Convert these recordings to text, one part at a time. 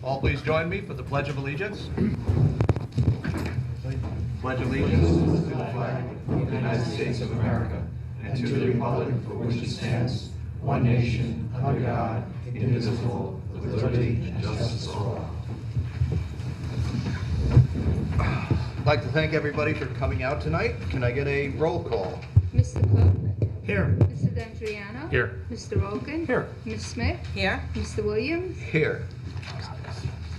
All please join me for the Pledge of Allegiance. Pledge allegiance to the flag of the United States of America and to the republic for which it stands, one nation, under God, indivisible, with liberty and justice for all. I'd like to thank everybody for coming out tonight. Can I get a roll call? Mr. Cook? Here. Mr. D'Andriano? Here. Mr. Rogan? Here. Ms. Smith? Here. Mr. Williams? Here.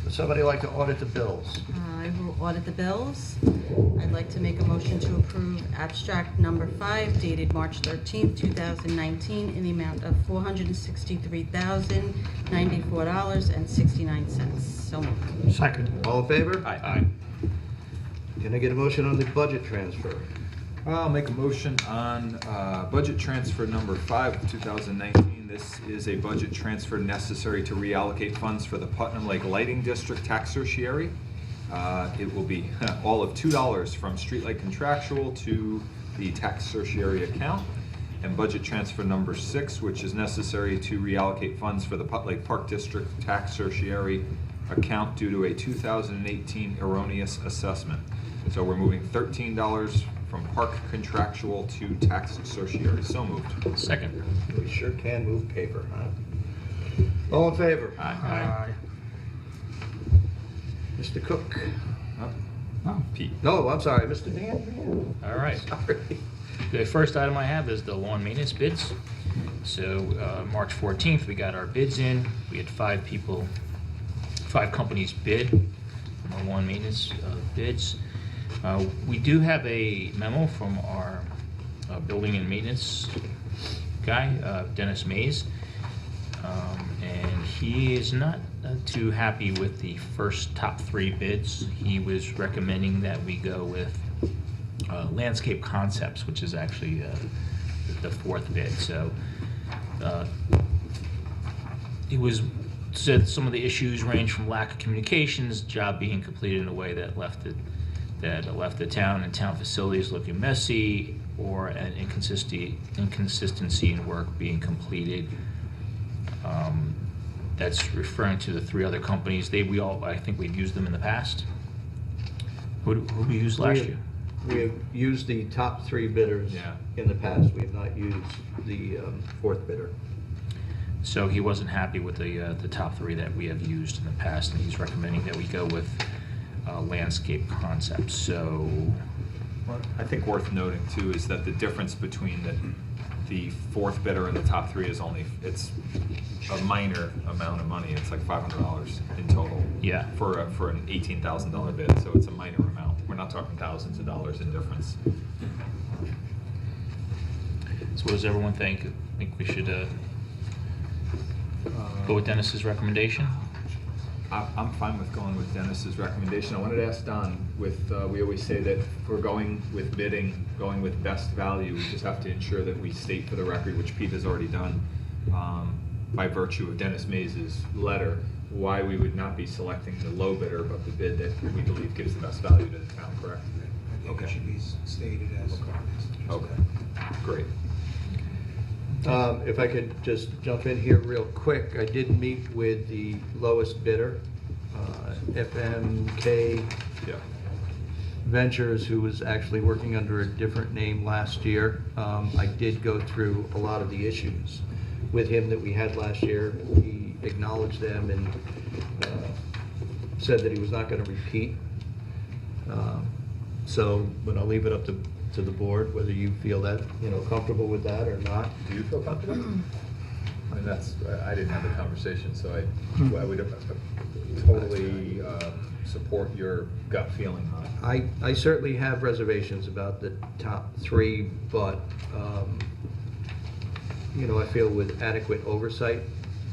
Would somebody like to audit the bills? I will audit the bills. I'd like to make a motion to approve abstract number 5 dated March 13th, 2019 in the amount of $463,094.69. So moved. Second. All in favor? Aye. Can I get a motion on the budget transfer? I'll make a motion on budget transfer number 5 of 2019. This is a budget transfer necessary to reallocate funds for the Putnam Lake Lighting District tax certiorari. It will be all of $2 from streetlight contractual to the tax certiorari account. And budget transfer number 6, which is necessary to reallocate funds for the Put Lake Park District tax certiorari account due to a 2018 erroneous assessment. So we're moving $13 from park contractual to tax certiorari. So moved. Second. We sure can move paper, huh? All in favor? Aye. Mr. Cook? Oh. Pete. No, I'm sorry, Mr. Dan. All right. Sorry. The first item I have is the lawn maintenance bids. So March 14th, we got our bids in. We had 5 companies bid on our lawn maintenance bids. We do have a memo from our building and maintenance guy, Dennis Mays, and he is not too happy with the first top 3 bids. He was recommending that we go with Landscape Concepts, which is actually the 4th bid. So he said some of the issues range from lack of communications, job being completed in a way that left the town and town facilities looking messy, or an inconsistency in work being completed. That's referring to the 3 other companies. I think we've used them in the past. Who did we use last year? We have used the top 3 bidders in the past. We have not used the 4th bidder. So he wasn't happy with the top 3 that we have used in the past, and he's recommending that we go with Landscape Concepts. So Well, I think worth noting too is that the difference between the 4th bidder and the top 3 is it's a minor amount of money. It's like $500 in total. Yeah. For an $18,000 bid, so it's a minor amount. We're not talking thousands of dollars in difference. So what does everyone think? Think we should go with Dennis's recommendation? I'm fine with going with Dennis's recommendation. I wanted to ask Don, we always say that if we're going with bidding, going with best value, we just have to ensure that we state for the record, which Pete has already done, by virtue of Dennis Mays' letter, why we would not be selecting the low bidder, but the bid that we believe gives the best value to the town, correct? I think it should be stated as. Okay, great. If I could just jump in here real quick, I did meet with the lowest bidder, FMK Yeah. Ventures, who was actually working under a different name last year. I did go through a lot of the issues with him that we had last year. He acknowledged them and said that he was not going to repeat. But I'll leave it up to the board whether you feel that, comfortable with that or not. Do you feel comfortable? I mean, I didn't have the conversation, so I would totally support your gut feeling on it. I certainly have reservations about the top 3, but, I feel with adequate oversight,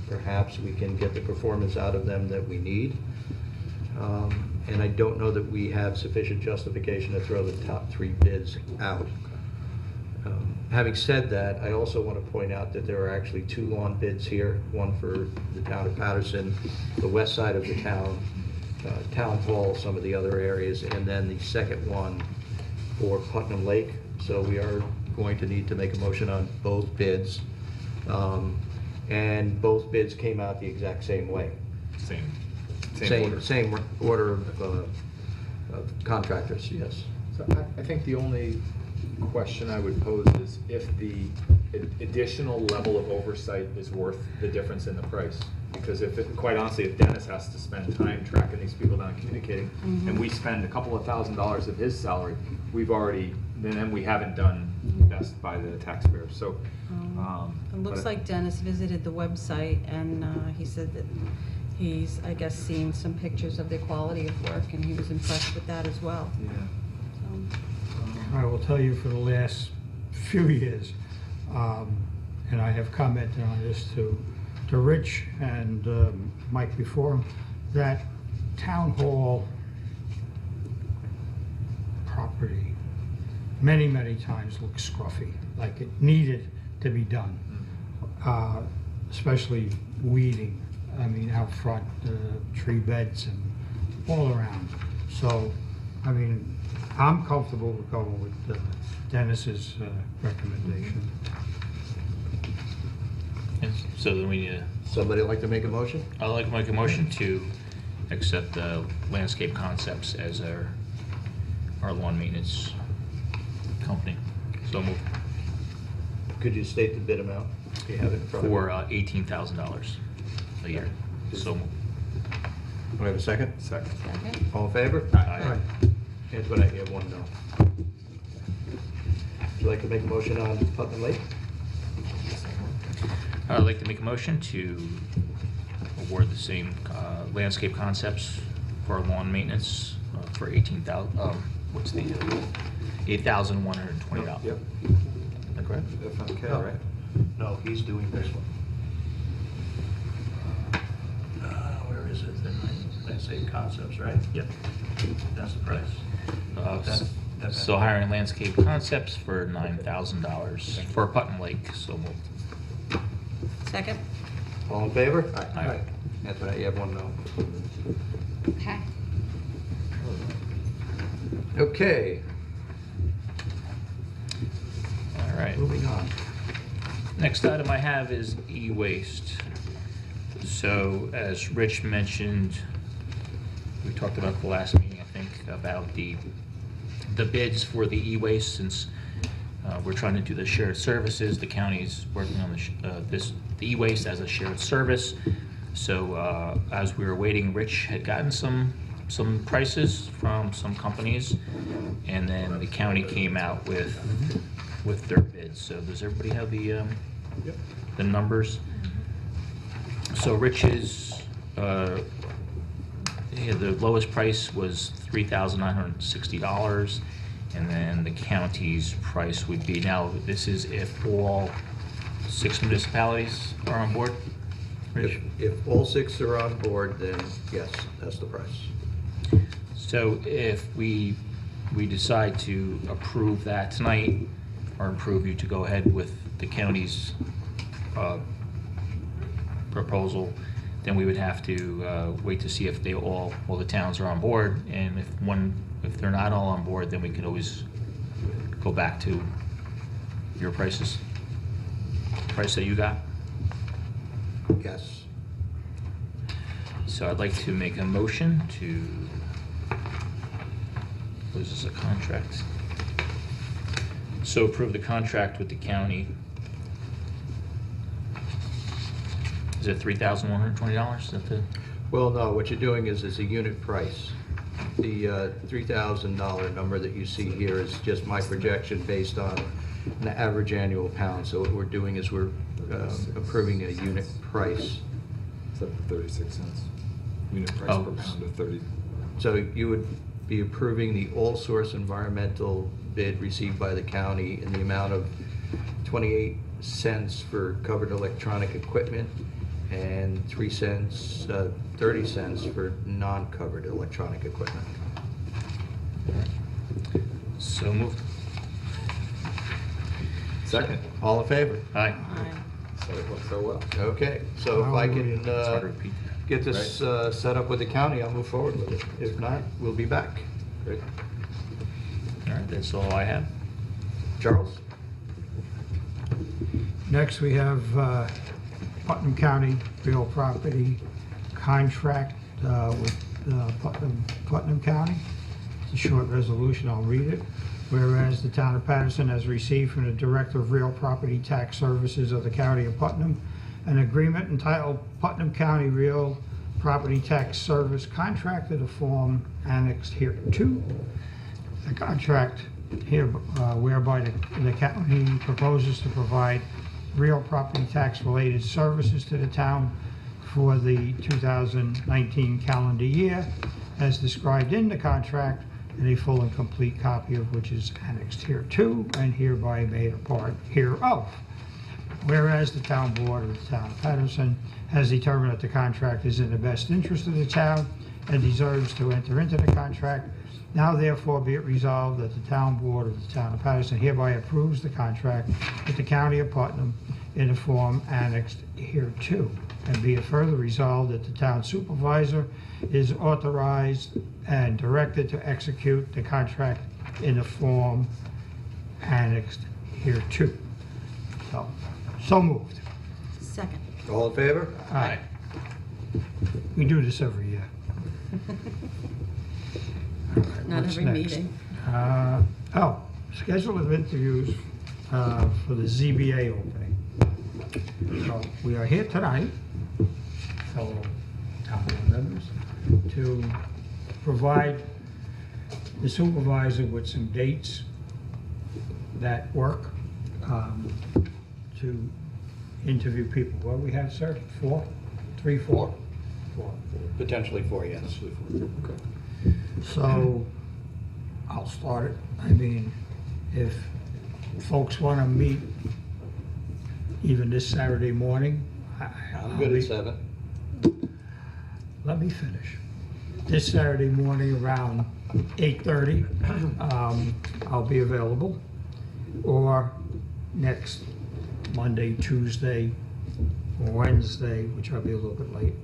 perhaps we can get the performance out of them that we need. And I don't know that we have sufficient justification to throw the top 3 bids out. Having said that, I also want to point out that there are actually 2 lawn bids here, one for the town of Patterson, the west side of the town, Town Hall, some of the other areas, and then the second one for Putnam Lake. So we are going to need to make a motion on both bids. And both bids came out the exact same way. Same. Same order of contractors, yes. So I think the only question I would pose is if the additional level of oversight is worth the difference in the price. Because quite honestly, if Dennis has to spend time tracking these people down, communicating, and we spend a couple of $1,000s of his salary, then we haven't done best by the taxpayers, so. It looks but- like Dennis visited the website, and he said that he's, I guess, seen some pictures of their quality of work, and he was impressed with that as well. Yeah. So, I will tell you for the last few years, and I have commented on this to Rich and Mike before him, that town hall property many, many times looks scruffy, like it needed to be done, especially weeding. I mean, out front, tree beds and all around. So, I mean, I'm comfortable with going with Dennis's recommendation. And so then we need a, Somebody like to make a motion? I'd like to make a motion to accept Landscape Concepts as our lawn maintenance company. So moved. Could you state the bid amount if you have it in front of you? For $18,000 a year. So moved. Do we have a second? Second. second. All in favor? Aye. Antoinette, you have one no. Would you like to make a motion on Putnam Lake? I'd like to make a motion to award the same Landscape Concepts for lawn maintenance for $18,120. Yep. Is that correct? FMK, No. right? No, he's doing this one. Where is it? Landscape Concepts, right? Yep. That's the price. That's- So hiring Landscape Concepts for $9,000 for Putnam Lake. So moved. Second. All in favor? Aye. Antoinette, you have one no. Okay. Okay, All right. moving on. Next item I have is e-waste. So as Rich mentioned, we talked about the last meeting, I think, about the bids for the e-waste, since we're trying to do the shared services. The county's working on the e-waste as a shared service. So as we were waiting, Rich had gotten some prices from some companies, and then the county came out with their bids. So does everybody have the numbers? So Rich's, the lowest price was $3,960, and then the county's price would be, now this is if all 6 municipalities are on board? Rich? If all 6 are on board, then yes, that's the price. So if we decide to approve that tonight, or approve you to go ahead with the county's proposal, then we would have to wait to see if all the towns are on board, and if they're not all on board, then we could always go back to your price that you got. Yes. So I'd like to make a motion to, what is this, a contract? So approve the contract with the county. Is it $3,120? Is that the? Well, no, what you're doing is a unit price. The $3,000 number that you see here is just my projection based on an average annual pound. So what we're doing is we're approving a unit price. It's up to 36 cents. Unit price Oh. per pound of 30. So you would be approving the all-source environmental bid received by the county in the amount of 28 cents for covered electronic equipment and 30 cents for non-covered electronic equipment. So moved. Second. All in favor? Aye. Aye. So it worked so well. Okay, so if I can It's hard to repeat. get this set up with the county, I'll move forward with it. If not, we'll be back. Great. All right, that's all I have. Charles? Next, we have Putnam County real property contract Putnam County. It's a short resolution, I'll read it. Whereas the town of Patterson has received from the Director of Real Property Tax Services of the County of Putnam an agreement entitled Putnam County Real Property Tax Service Contract of the form annexed here to. The contract here whereby the county proposes to provide real property tax related services to the town for the 2019 calendar year as described in the contract, and a full and complete copy of which is annexed here to and hereby made a part hereof. Whereas the town board of the town of Patterson has determined that the contract is in the best interest of the town and deserves to enter into the contract, now therefore be it resolved that the town board of the town of Patterson hereby approves the contract with the county of Putnam in the form annexed hereto. And be it further resolved that the town supervisor is authorized and directed to execute the contract in the form annexed hereto. So moved. Second. All in favor? Aye. We do this every year. All right, Not what's every next? meeting. Schedule of interviews for the ZBA opening. So we are here tonight, fellow town board members, to provide the supervisor with some dates that work to interview people. What do we have, sir? 4? 3, 4? 4. Potentially 4, yes. Okay. So I'll start it. I mean, if folks want to meet even this Saturday morning, I'm good at 7. Let me finish. This Saturday morning around 8:30, I'll be available. Or next Monday, Tuesday, or Wednesday, which I'll be a little bit late,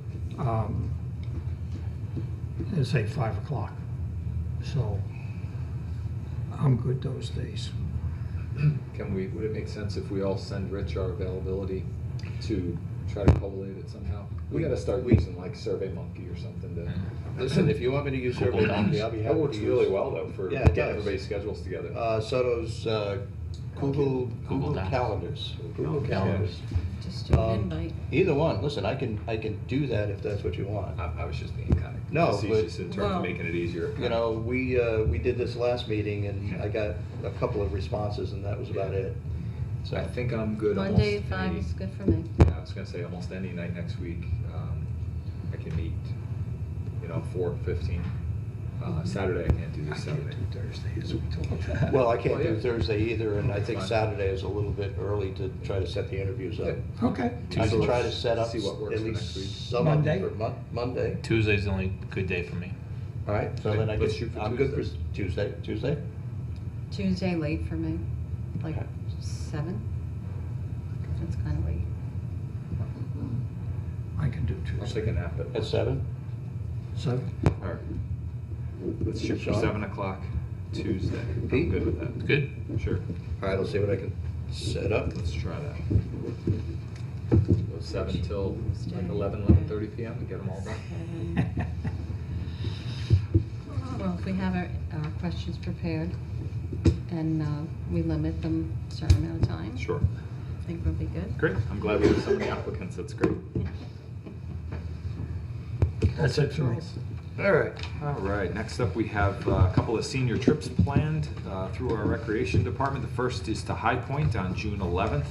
let's say 5 o'clock. So I'm good those days. Would it make sense if we all send Rich our availability to try to collate it somehow? We gotta start using like Survey Monkey or something to. Listen, if you want me to use Google Survey Monkey, Docs. I'll be That happy to works use. really well though for Yeah, it getting does. everybody's schedules together. So does Google Google Docs. calendars. Google Calendars. calendars. Just do an Um, invite. Either one. Listen, I can do that if that's what you want. I was just being kind of No, facetious but- in terms Well- of making it easier. You know, we did this last meeting and I got a couple of responses and that was about it. So I think I'm good Monday, almost 5 any. is good for me. Yeah, I was gonna say almost any night next week. I can meet, 4:15. Saturday I can't do this Saturday. Thursday, as we talked. Well, I can't Well, yeah. do Thursday either, and I think Fine. Saturday is a little bit early to try to set the interviews up. Yeah. Okay. I So can try to let's set up see what works at for least next week. some of them Monday? for Monday. Tuesday's the only good day for me. All right, so then I Let's guess shoot for I'm good for Tuesday. Tuesday? Tuesday late for me, like Okay. 7. That's kind of late. I can do I'll Tuesday. take a nap At 7? 7? All right. Let's shoot for Sean? 7 o'clock Tuesday. I'm Pete? good with that. Good? Sure. All right, let's see what I can set up. Let's try that. Go 7 till like 11:30 p.m. to get them all done. Well, if we have our questions prepared and we limit them a certain amount of time, Sure. I think we'll be good. Great. I'm glad we have some of the applicants. That's great. That's it for me. All right. All right, next up, we have a couple of senior trips planned through our recreation department. The first is to High Point on June 11th.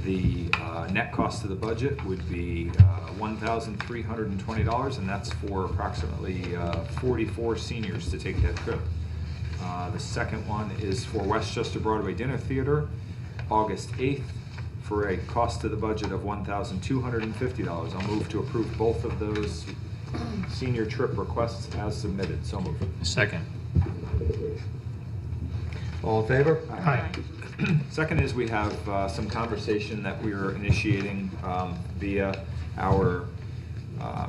The net cost of the budget would be $1,320, and that's for approximately 44 seniors to take that trip. The second one is for Westchester Broadway Dinner Theater, August 8th, for a cost to the budget of $1,250. I'll move to approve both of those senior trip requests as submitted. So moved. Second. All in favor? Aye. Second is we have some conversation that we're initiating via our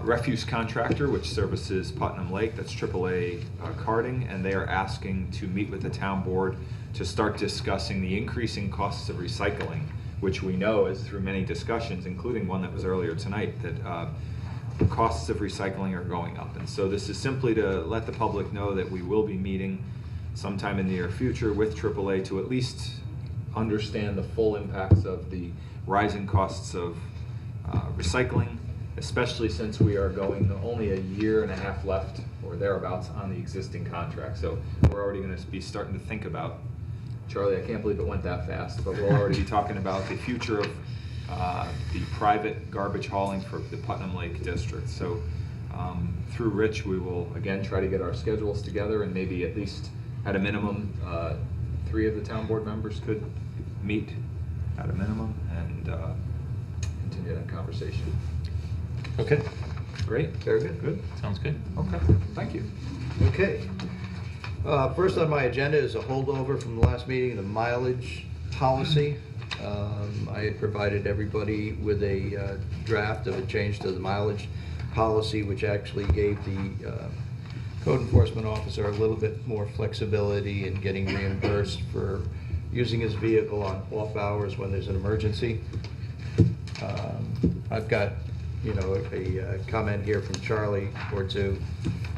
refuse contractor, which services Putnam Lake, that's AAA Carding, and they are asking to meet with the town board to start discussing the increasing costs of recycling, which we know is through many discussions, including one that was earlier tonight, that costs of recycling are going up. And so this is simply to let the public know that we will be meeting sometime in the near future with AAA to at least understand the full impacts of the rising costs of recycling, especially since we are going only a year and a half left or thereabouts on the existing contract. So we're already going to be starting to think about, Charlie, I can't believe it went that fast, but we'll already be talking about the future of the private garbage hauling for the Putnam Lake District. So through Rich, we will again try to get our schedules together, and maybe at least at a minimum 3 of the town board members could meet at a minimum and continue that conversation. Okay, Great. very good. Good. Sounds good. Okay. Thank you. Okay. First on my agenda is a holdover from the last meeting, the mileage policy. I had provided everybody with a draft of a change to the mileage policy, which actually gave the code enforcement officer a little bit more flexibility in getting reimbursed for using his vehicle on off hours when there's an emergency. I've got, a comment here from Charlie or two.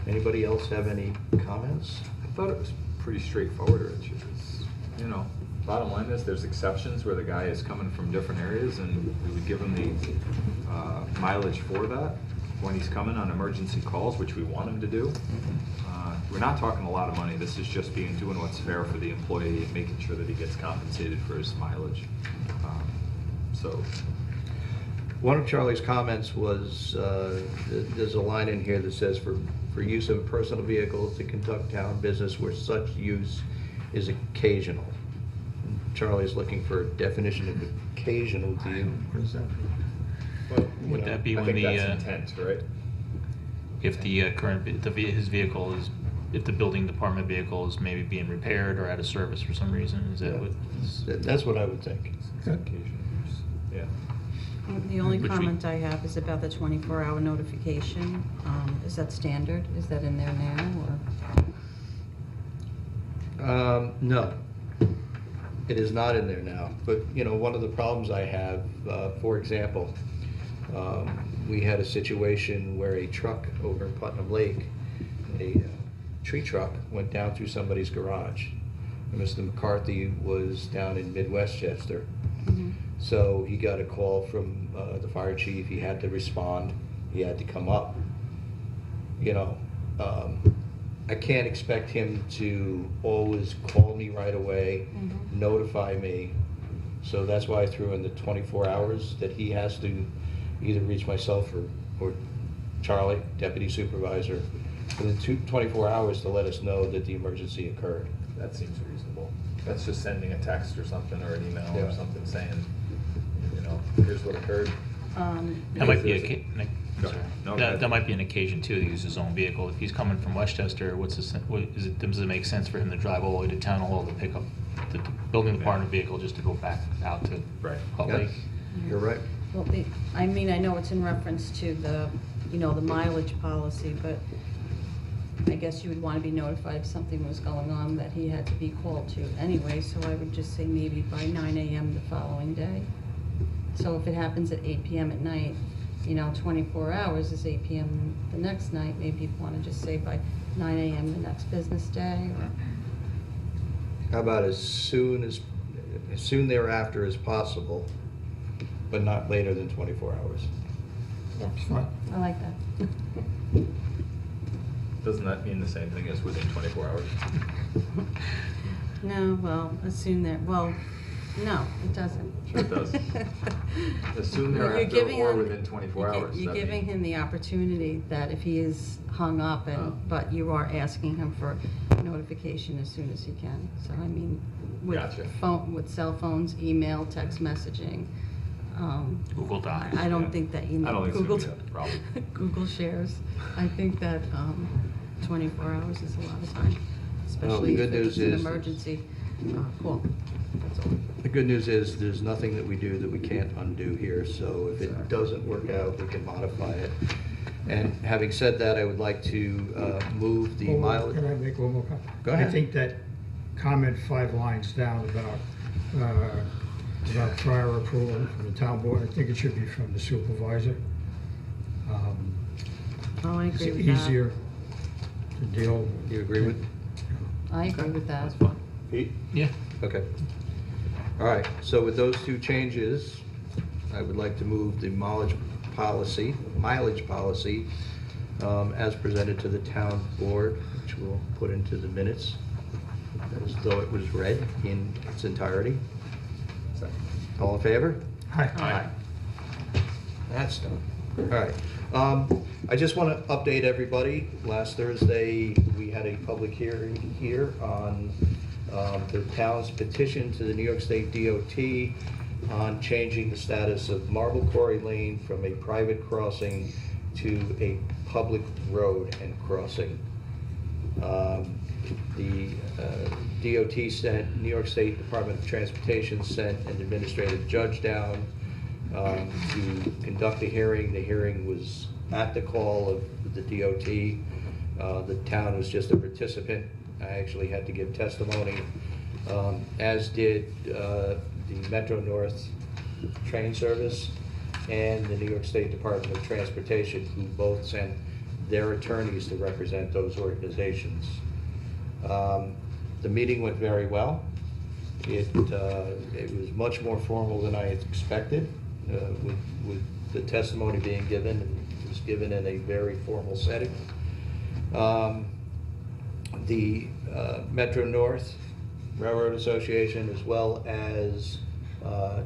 Anybody else have any comments? I thought it was pretty straightforward, Rich. Bottom line is there's exceptions where the guy is coming from different areas, and we would give him the mileage for that when he's coming on emergency calls, which we want him to do. We're not talking a lot of money. This is just doing what's fair for the employee and making sure that he gets compensated for his mileage. So One of Charlie's comments was, there's a line in here that says, for use of a personal vehicle to conduct town business where such use is occasional. Charlie's looking for a definition of occasional to you. What does that mean? Well, Would that be I when think the, that's intent, right? if the his vehicle is, if the building department vehicle is maybe being repaired or out of service for some reason, is that what? That's what I would think. Occasional use. Yeah. The only Which we- comment I have is about the 24-hour notification. Is that standard? Is that in there now, or? No, it is not in there now. But, one of the problems I have, for example, we had a situation where a truck over in Putnam Lake, a tree truck, went down through somebody's garage. And Mr. McCarthy was down in Mid-Westchester. Mhm. So he got a call from the fire chief. He had to respond. He had to come up. I can't expect him to always call me right away, Mhm. notify me. So that's why I threw in the 24 hours that he has to either reach myself or Charlie, deputy supervisor, within 24 hours to let us know that the emergency occurred. That seems reasonable. That's just sending a text or something, or an email or Yeah. something saying, here's what occurred. That might be There's a- Nick, Go sorry. ahead. No, go That ahead. that might be an occasion too, to use his own vehicle. If he's coming from Westchester, does it make sense for him to drive all the way to Town Hall to pick up the building department vehicle just to go back out to Right. Hot Yeah. Lake? You're right. Well, I know it's in reference to the mileage policy, but I guess you would want to be notified if something was going on that he had to be called to anyway, so I would just say maybe by 9 a.m. the following day. So if it happens at 8 p.m. at night, 24 hours is 8 p.m. the next night, maybe you'd want to just say by 9 a.m. the next business day, or... How about as soon thereafter as possible, but not later than 24 hours? It's fine. I like that. Doesn't that mean the same thing as within 24 hours? No, well, no, it doesn't. Sure it does. As soon You're thereafter giving or him- within 24 hours. You're that giving mean- him the opportunity that if he is hung up Oh. but you are asking him for notification as soon as he can. So Gotcha. with cell phones, email, text messaging. Google Docs. I don't Yeah. think that I don't think it's Google, gonna be a problem. Google shares. I think that 24 hours is a lot of time, especially good if it's news an is- emergency call. That's all. The good news is, there's nothing that we do that we can't undo here, so if it doesn't work out, we can modify it. And having said that, I would like to move the Can mileage. I make one more comment? Go ahead. I think that comment 5 lines down about prior approval from the town board, I think it should be from the supervisor. Oh, I It's agree with that. easier to deal. You agree with? I agree with that. That's fine. Pete? Yeah. Okay. All right, so with those two changes, I would like to move the mileage policy, as presented to the town board, which we'll put into the minutes, as though it was read in its entirety. All in favor? Hi. That's done. All right. I just want to update everybody. Last Thursday, we had a public hearing here on the town's petition to the New York State DOT on changing the status of Marble Quarry Lane from a private crossing to a public road and crossing. The DOT sent, New York State Department of Transportation sent an administrative judge down to conduct a hearing. The hearing was at the call of the DOT. The town was just a participant. I actually had to give testimony, as did the Metro North train service and the New York State Department of Transportation, who both sent their attorneys to represent those organizations. The meeting went very well. It was much more formal than I had expected, with the testimony being given, and it was given in a very formal setting. The Metro North Railroad Association, as well as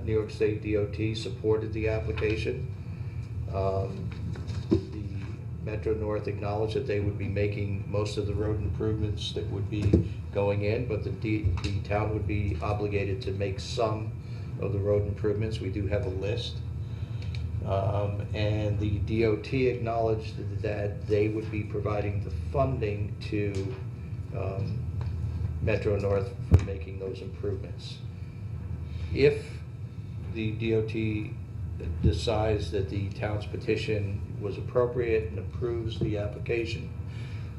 New York State DOT, supported the application. The Metro North acknowledged that they would be making most of the road improvements that would be going in, but the town would be obligated to make some of the road improvements. We do have a list. And the DOT acknowledged that they would be providing the funding to Metro North for making those improvements. If the DOT decides that the town's petition was appropriate and approves the application,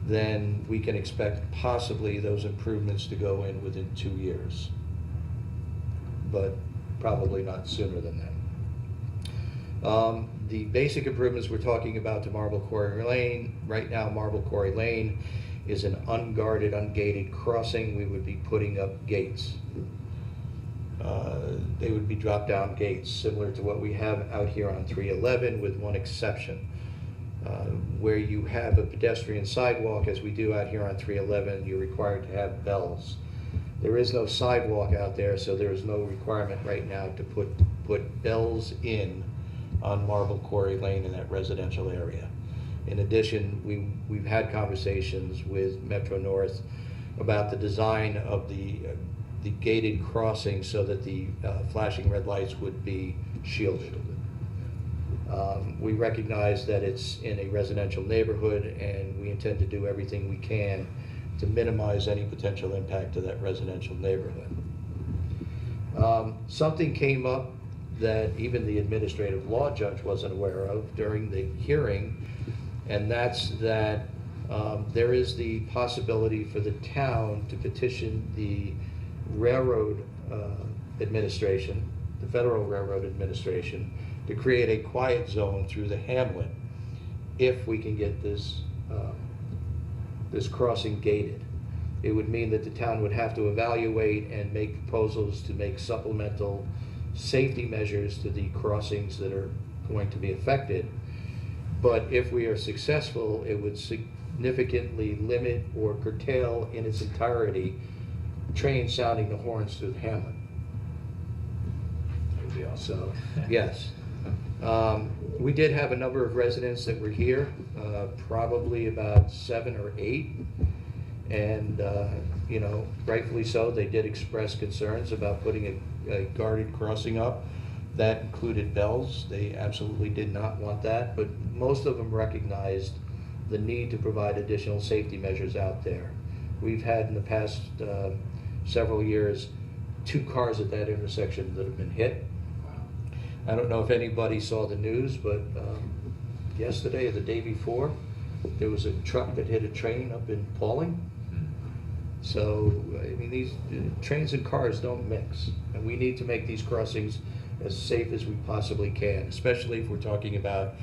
then we can expect possibly those improvements to go in within 2 years, but probably not sooner than that. The basic improvements we're talking about to Marble Quarry Lane, right now Marble Quarry Lane is an unguarded, ungated crossing. We would be putting up gates. They would be drop-down gates, similar to what we have out here on 311, with one exception. Where you have a pedestrian sidewalk, as we do out here on 311, you're required to have bells. There is no sidewalk out there, so there is no requirement right now to put bells in on Marble Quarry Lane in that residential area. In addition, we've had conversations with Metro North about the design of the gated crossing so that the flashing red lights would be shielded. We recognize that it's in a residential neighborhood, and we intend to do everything we can to minimize any potential impact to that residential neighborhood. Something came up that even the administrative law judge wasn't aware of during the hearing, and that's that there is the possibility for the town to petition the railroad administration, the Federal Railroad Administration, to create a quiet zone through the hamlet if we can get this this crossing gated. It would mean that the town would have to evaluate and make proposals to make supplemental safety measures to the crossings that are going to be affected. But if we are successful, it would significantly limit or curtail in its entirety trains sounding the horns through the hamlet. That would be awesome. So, yes. We did have a number of residents that were here, probably about 7 or 8. And, you know, rightfully so, they did express concerns about putting a guarded crossing up. That included bells. They absolutely did not want that, but most of them recognized the need to provide additional safety measures out there. We've had in the past several years 2 cars at that intersection that have been hit. I don't know if anybody saw the news, but yesterday or the day before, there was a truck that hit a train up in Pauling. So, I mean, these trains and cars don't mix, and we need to make these crossings as safe as we possibly can, especially if we're talking about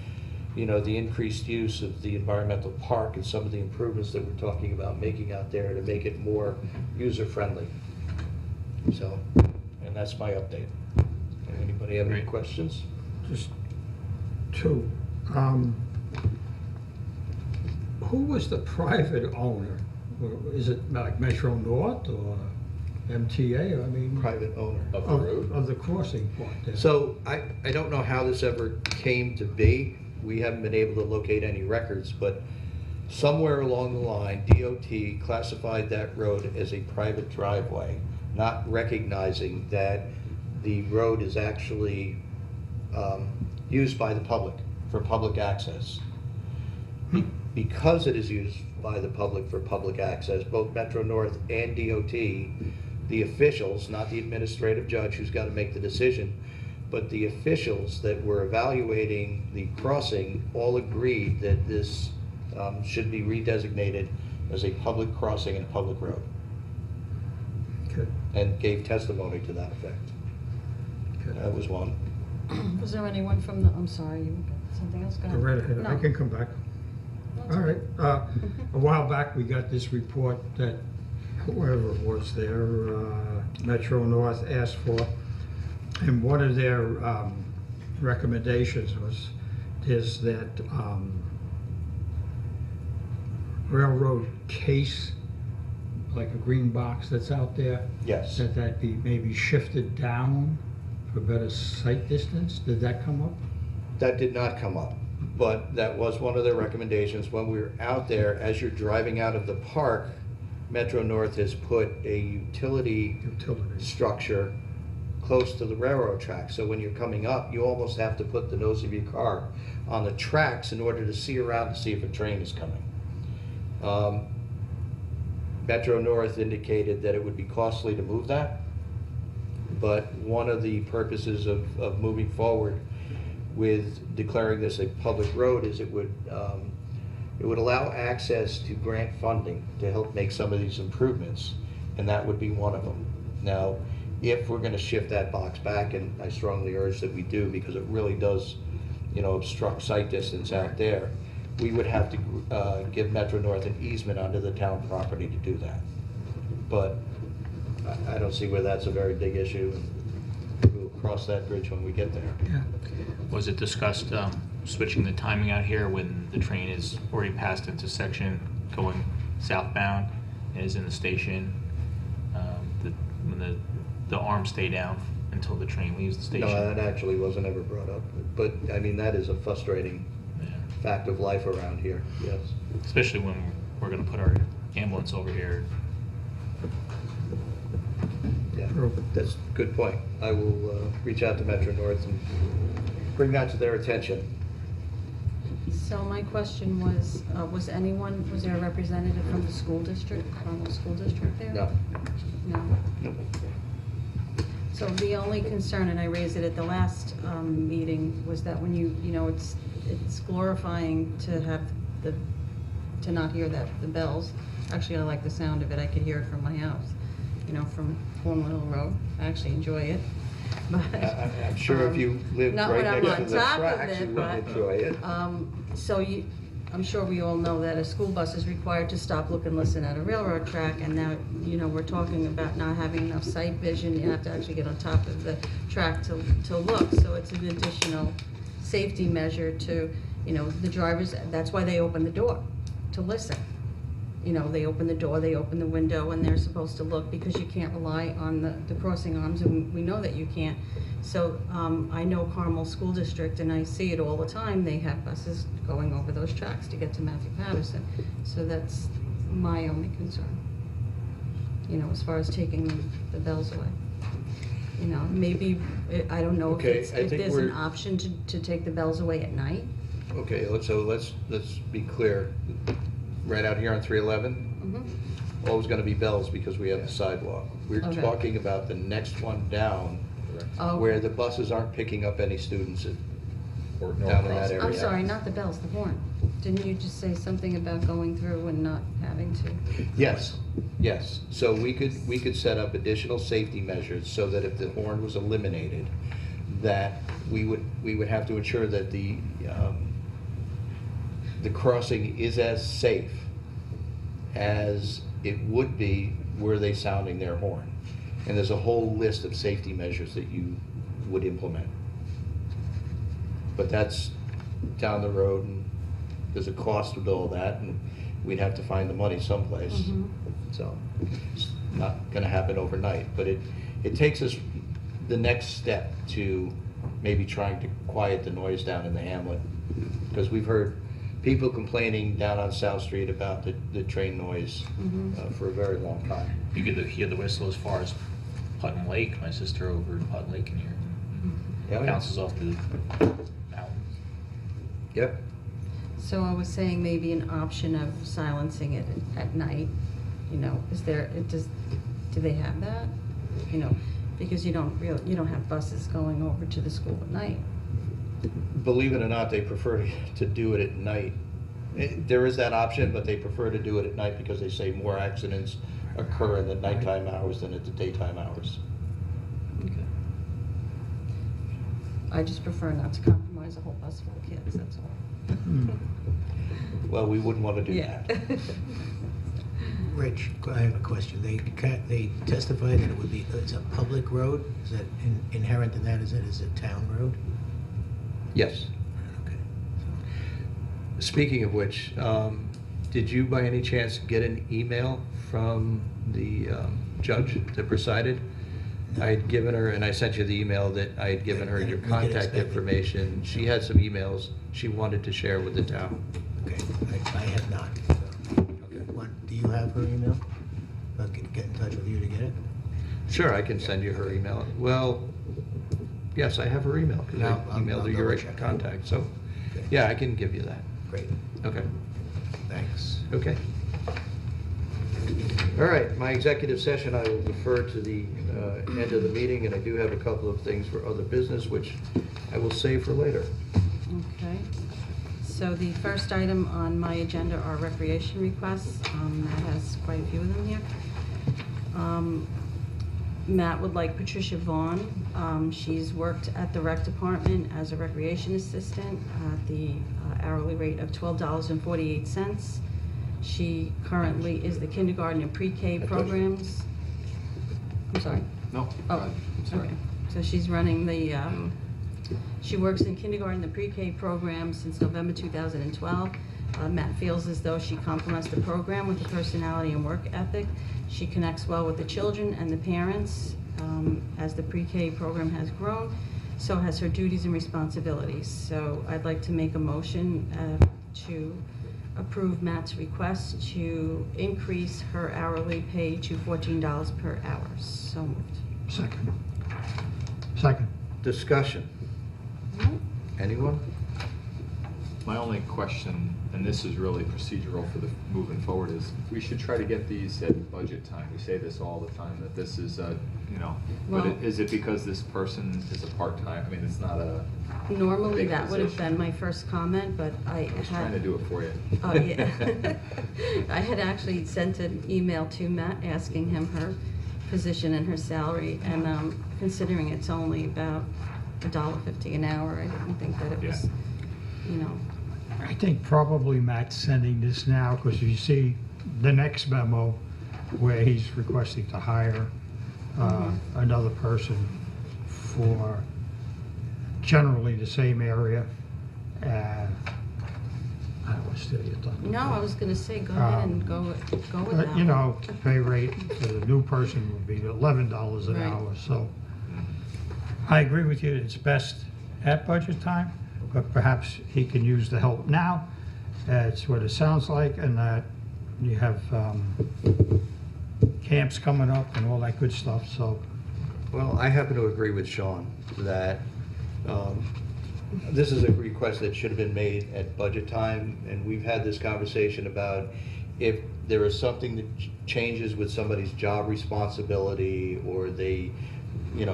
you know, the increased use of the environmental park and some of the improvements that we're talking about making out there to make it more user-friendly. So, and that's my update. Anybody have any Great. questions? Just two. Who was the private owner? Is it like Metro North or MTA? I mean, Private owner. Of the road? of the crossing part there. So I don't know how this ever came to be. We haven't been able to locate any records, but somewhere along the line, DOT classified that road as a private driveway, not recognizing that the road is actually used by the public for public access. Because it is used by the public for public access, both Metro North and DOT, the officials, not the administrative judge who's got to make the decision, but the officials that were evaluating the crossing all agreed that this should be redesignated as a public crossing and a public road, Okay. and gave testimony to that effect. Okay. That was one. Was there anyone from the, I'm sorry, you got something else? Go Go ahead. right ahead. I No. can come back. That's All right. okay. A while back, we got this report that whoever it was there, Metro North asked for, and one of their recommendations is that railroad case, like a green box that's out there, Yes. that be maybe shifted down for better sight distance. Did that come up? That did not come up, but that was one of their recommendations. When we were out there, as you're driving out of the park, Metro North has put a utility Utilities. structure close to the railroad track. So when you're coming up, you almost have to put the nose of your car on the tracks in order to see around to see if a train is coming. Metro North indicated that it would be costly to move that, but one of the purposes of moving forward with declaring this a public road is it would allow access to grant funding to help make some of these improvements, and that would be one of them. Now, if we're gonna shift that box back, and I strongly urge that we do, because it really does, you know, obstruct sight distance out there, we would have to give Metro North an easement onto the town property to do that. But I don't see where that's a very big issue, and we'll cross that bridge when we get there. Yeah. Was it discussed switching the timing out here when the train is already passed into section going southbound and is in the station? When the arms stay down until the train leaves the station? No, that actually wasn't ever brought up, but, I mean, that is a frustrating Yeah. fact of life around here, yes. Especially when we're gonna put our ambulance over here. Yeah, True. that's a good point. I will reach out to Metro North and bring that to their attention. So my question was was there a representative from the school district, Carmel School District there? No. No. No. So the only concern, and I raised it at the last meeting, was that when you know, it's glorifying to have to not hear the bells. Actually, I like the sound of it. I could hear it from my house, you know, from Cornwall Hill Road. I actually enjoy it. But I'm sure if you lived not right when I'm next to on the top of tracks, it, you but, would enjoy it. So I'm sure we all know that a school bus is required to stop, look, and listen at a railroad track, and now, you know, we're talking about not having enough sight vision. You have to actually get on top of the track to look, so it's an additional safety measure to, you know, the drivers. That's why they open the door, to listen. You know, they open the door, they open the window, and they're supposed to look, because you can't rely on the crossing arms, and we know that you can't. So I know Carmel School District, and I see it all the time. They have buses going over those tracks to get to Matthew Patterson. So that's my only concern, you know, as far as taking the bells away. You know, maybe, I don't know Okay, if I if think there's an we're- option to take the bells away at night. Okay, let's be clear. Right out here on 311, Mhm. always gonna be bells because we have the sidewalk. We're Okay. talking about the next one down, Oh, where the buses aren't picking up any students Or down in that area. I'm sorry, not the bells, the horn. Didn't you just say something about going through and not having to? Yes, yes. So we could set up additional safety measures so that if the horn was eliminated, that we would have to ensure that the the crossing is as safe as it would be were they sounding their horn. And there's a whole list of safety measures that you would implement. But that's down the road, and there's a cost with all that, and we'd have to find the money someplace. Mhm. So it's not gonna happen overnight, but it takes us the next step to maybe trying to quiet the noise down in the hamlet. Because we've heard people complaining down on South Street about the train noise Mhm. for a very long time. You could hear the whistle as far as Putnam Lake. My sister over in Putnam Lake can hear. Yeah, It yeah. bounces off the mountains. Yep. So I was saying maybe an option of silencing it at night, you know, is there, do they have that? You know, because you don't have buses going over to the school at night. Believe it or not, they prefer to do it at night. There is that option, but they prefer to do it at night because they say more accidents occur in the nighttime hours than at the daytime hours. Okay. I just prefer not to compromise a whole bus full of kids, that's all. Well, we wouldn't want to do Yeah. that. Rich, I have a question. They testified that it's a public road? Is that inherent in that, is it a town road? Yes. Okay. Speaking of which, did you by any chance get an email from the judge that presided? No. I had given her, and I sent you the email that I had given her Yeah, your we did contact expect it. information. She had some emails she wanted to share with the town. Okay, I have not. So. Do you have her email? I'll get in touch with you to get it? Sure, I can send you her email. Well, yes, I have her email, because No, I emailed I'll her your double check. contact, so, Okay. yeah, I can give you that. Great, Okay, thanks. okay. All right, my executive session, I will defer to the end of the meeting, and I do have a couple of things for other business, which I will save for later. Okay, so the first item on my agenda are recreation requests. Matt has quite a few of them here. Matt would like Patricia Vaughn. She's worked at the rec department as a recreation assistant at the hourly rate of $12.48. She currently is the kindergarten and pre-K programs. I'm sorry. No, go Oh, ahead. Sorry. okay. So she's running the, she works in kindergarten and pre-K program since November 2012. Matt feels as though she complements the program with the personality and work ethic. She connects well with the children and the parents. As the pre-K program has grown, so has her duties and responsibilities. So I'd like to make a motion to approve Matt's request to increase her hourly pay to $14 per hour. So moved. Second. Discussion. Anyone? My only question, and this is really procedural for the moving forward, is we should try to get these at budget time. We say this all the time, that this is a, but Well- is it because this person is a part-time? I mean, it's not a, Normally, Big that would have position. been my first comment, but I I was trying to had, do it for you. oh, yeah. I had actually sent an email to Matt asking him her position and her salary, and considering it's only about $1.50 an hour, I didn't think that it was, I think probably Matt's sending this now, because you see the next memo where he's requesting to hire another person for generally the same area. I don't steal your thunder. No, I was gonna say, go ahead and go with that. You know, the pay rate for the new person would be $11 an Right. hour, so. I agree with you, it's best at budget time, but perhaps he can use the help now. That's what it sounds like, and that you have camps coming up and all that good stuff, so. Well, I happen to agree with Sean that this is a request that should have been made at budget time, and we've had this conversation about if there is something that changes with somebody's job responsibility, or they,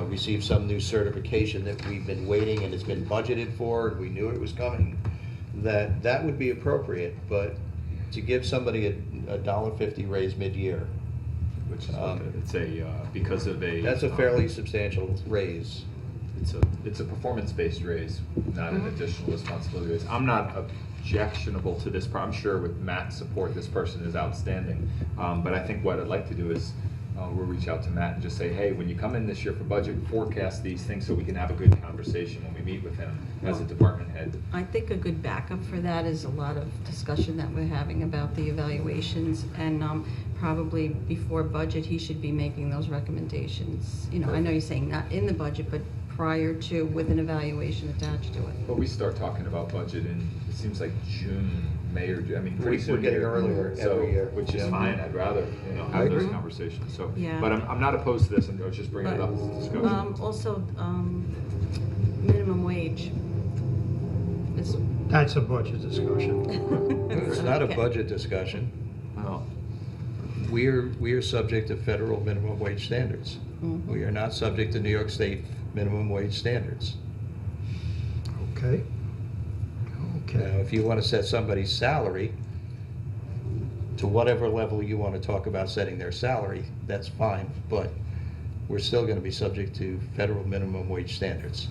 receive some new certification that we've been waiting and it's been budgeted for and we knew it was coming, that would be appropriate. But to give somebody a $1.50 raise mid-year, Which is what it's because of a. that's a fairly substantial raise. It's a performance-based raise, not an additional responsibility raise. I'm not objectionable to this. I'm sure with Matt's support, this person is outstanding. But I think what I'd like to do is we'll reach out to Matt and just say, hey, when you come in this year for budget, forecast these things so we can have a good conversation when we meet with him as a department head. I think a good backup for that is a lot of discussion that we're having about the evaluations, and probably before budget, he should be making those recommendations. You know, I know you're saying not in the budget, but prior to, with an evaluation attached to it. But we start talking about budget in, it seems like June, May, or June, I mean, pretty We're soon getting here. earlier So, every year. which is Yeah. fine, I'd rather, I have those agree. conversations, so. Yeah. But I'm not opposed to this, and I was just bringing it up as a discussion. Also, minimum wage. Is- That's a budget discussion. It's not a Okay. budget discussion. Well, We are subject to federal minimum wage standards. Mhm. We are not subject to New York State minimum wage standards. Okay? Now, Okay. if you want to set somebody's salary to whatever level you want to talk about setting their salary, that's fine, but we're still going to be subject to federal minimum wage standards.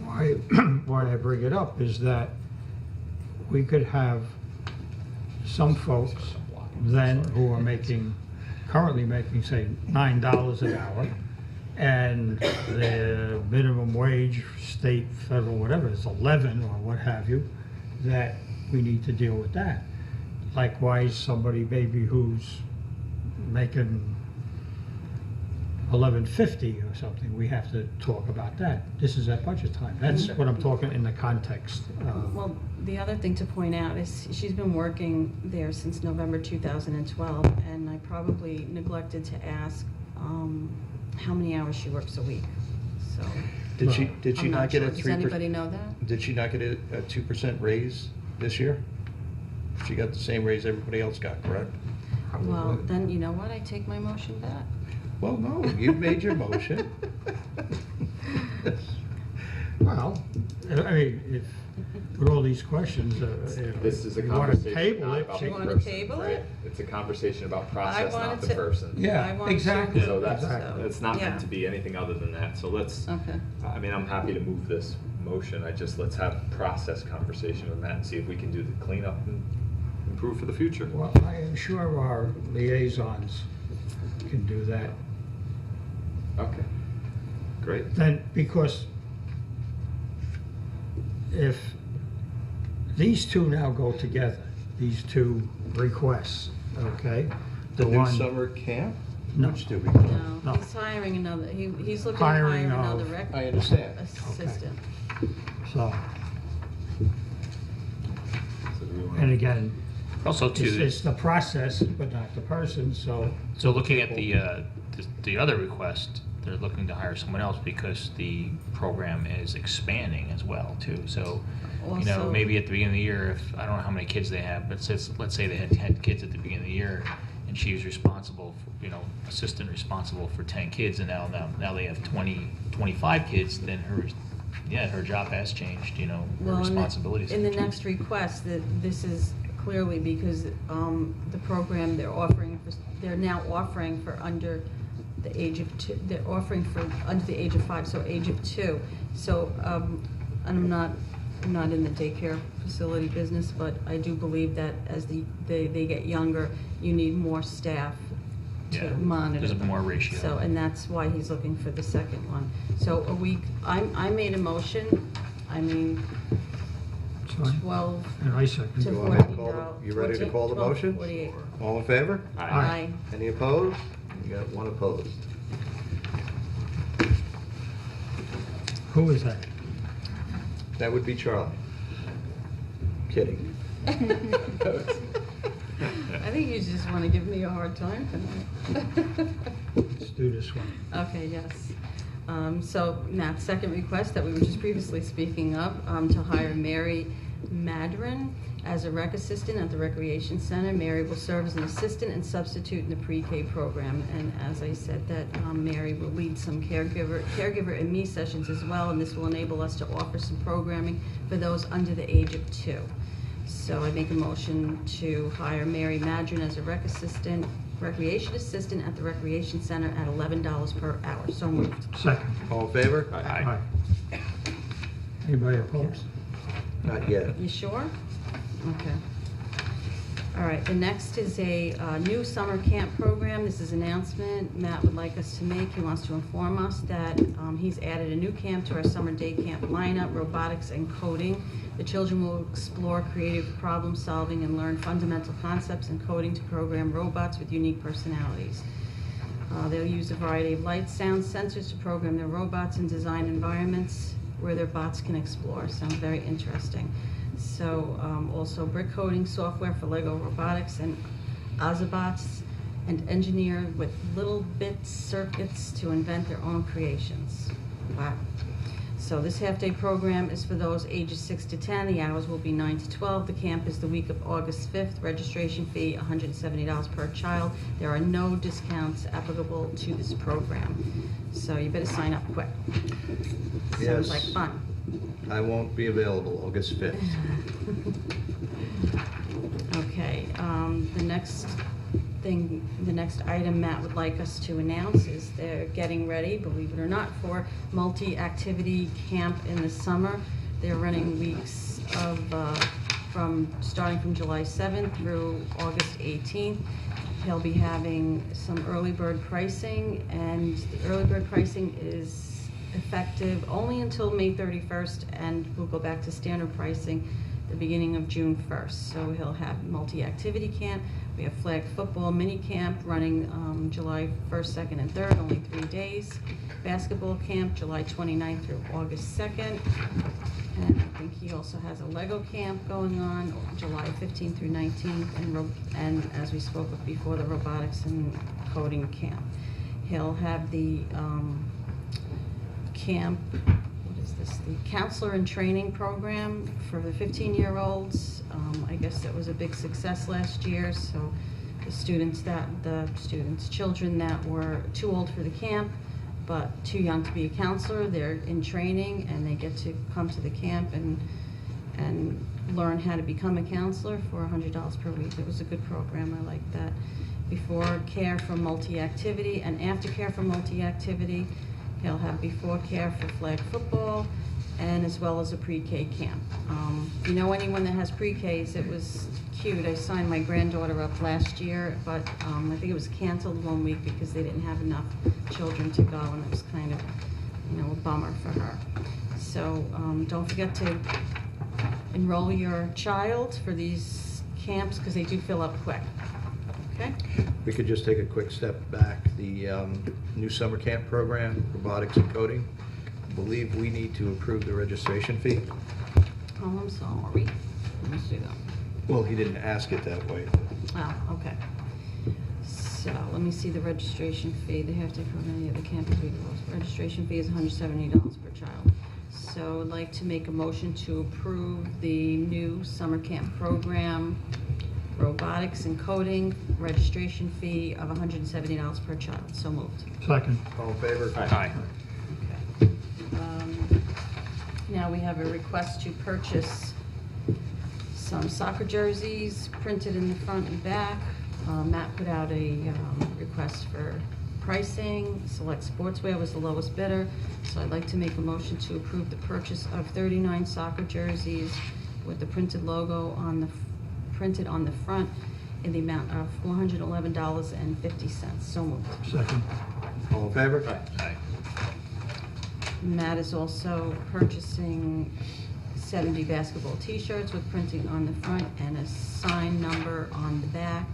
Why I bring it up is that we could have some folks then who are currently making, say, $9 an hour, and the minimum wage, state, federal, whatever, is 11 or what have you, that we need to deal with that. Likewise, somebody maybe who's making $11.50 or something, we have to talk about that. This is at budget time. That's what I'm talking in the context. Well, the other thing to point out is she's been working there since November 2012, and I probably neglected to ask how many hours she works a week, so. Did she I'm not get sure. a Does 3%? anybody know that? Did she not get a 2% raise this year? She got the same raise everybody else got, correct? Well, then, you know what, I take my motion back. Well, no, you've made your motion. Well, I mean, if, with all these questions, this is a you want to conversation table not it. about she- the You wanna person, table right? it? It's a conversation about I process, not wanted the to- person. Yeah, I wanted to- exactly. So that's, Exactly. it's not meant Yeah. to be anything other than that, so let's, Okay. I mean, I'm happy to move this motion, let's have process conversation with Matt and see if we can do the cleanup and improve for the future. Well, I am sure our liaisons can do that. Okay, great. Then, because if these two now go together, these two requests, okay? The new one- summer camp? No. Which do we? No, No. he's hiring another, he's looking to hire Hiring another of- rec I understand. assistant. So, So do we wanna- and again, Also it's too, it's the process, but not the person, so. so looking at the other request, they're looking to hire someone else because the program is expanding as well too. So, you know, Also- maybe at the beginning of the year, if, I don't know how many kids they have, but let's say they had 10 kids at the beginning of the year, and she was responsible, for, assistant responsible for 10 kids, and now they have 25 kids, then her job has changed, her Well, responsibilities. in the have changed. next request, this is clearly because the program they're now offering for under the age of 2, they're offering for under the age of 5, so age of 2. So, and I'm not in the daycare facility business, but I do believe that as they get younger, you need more staff Yeah, to monitor there's a them. more ratio. So, and that's why he's looking for the second one. So I made a motion, 12 And I second. to You want me to 14 call the- dollars. you ready to call the motion? 48. All in favor? Aye. Any opposed? You got one opposed. Who is that? That would be Charlie. Kidding. I think you just want to give me a hard time tonight. Let's do this one. Okay, yes. So Matt's second request that we were just previously speaking of, to hire Mary Madron as a rec assistant at the Recreation Center. Mary will serve as an assistant and substitute in the pre-K program. And as I said, that Mary will lead some caregiver and me sessions as well, and this will enable us to offer some programming for those under the age of 2. So I make a motion to hire Mary Madron as a recreation assistant at the Recreation Center at $11 per hour. So moved. Second. All in favor? Aye. Anybody opposed? Not yet. You sure? Okay. All right, the next is a new summer camp program. This is an announcement Matt would like us to make. He wants to inform us that he's added a new camp to our summer day camp lineup, robotics and coding. The children will explore creative problem solving and learn fundamental concepts in coding to program robots with unique personalities. They'll use a variety of lights, sound, sensors to program their robots and design environments where their bots can explore. Sounds very interesting. So also brick coding software for Lego robotics and Ozobots, and engineer with little bit circuits to invent their own creations. Wow. So this half-day program is for those ages 6 to 10. The hours will be 9 to 12. The camp is the week of August 5th. Registration fee, $170 per child. There are no discounts applicable to this program. So you better sign up quick. Sounds Yes. like fun. I won't be available August 5th. Okay, the next item Matt would like us to announce is they're getting ready, believe it or not, for multi-activity camp in the summer. They're running weeks of, starting from July 7th through August 18th. He'll be having some early bird pricing, and the early bird pricing is effective only until May 31st, and we'll go back to standard pricing the beginning of June 1st. So he'll have multi-activity camp. We have flag football mini camp running July 1st, 2nd, and 3rd, only 3 days. Basketball camp, July 29th through August 2nd. And I think he also has a Lego camp going on, July 15th through 19th, and as we spoke of before, the robotics and coding camp. He'll have the camp, what is this, the counselor and training program for the 15-year-olds. I guess that was a big success last year, so children that were too old for the camp but too young to be a counselor, they're in training and they get to come to the camp and learn how to become a counselor for $100 per week. It was a good program, I like that. Before care for multi-activity and after care for multi-activity. He'll have before care for flag football, and as well as a pre-K camp. If you know anyone that has pre-Ks, it was cute. I signed my granddaughter up last year, but I think it was canceled 1 week because they didn't have enough children to go, and it was kind of, a bummer for her. So don't forget to enroll your child for these camps because they do fill up quick. Okay? We could just take a quick step back. The new summer camp program, robotics and coding, I believe we need to approve the registration fee. Oh, I'm sorry. Let me see that. Well, he didn't ask it that way. Oh, okay. So let me see the registration fee. They have to approve any of the campus vehicles. Registration fee is $170 per child. So I'd like to make a motion to approve the new summer camp program, robotics and coding, registration fee of $170 per child. So moved. Second. All in favor? Aye. Okay. Now we have a request to purchase some soccer jerseys printed in the front and back. Matt put out a request for pricing. Select Sportswear was the lowest bidder. So I'd like to make a motion to approve the purchase of 39 soccer jerseys with the printed logo printed on the front in the amount of $411.50. So moved. Second. All in favor? Aye. Matt is also purchasing 70 basketball t-shirts with printing on the front and a sign number on the back.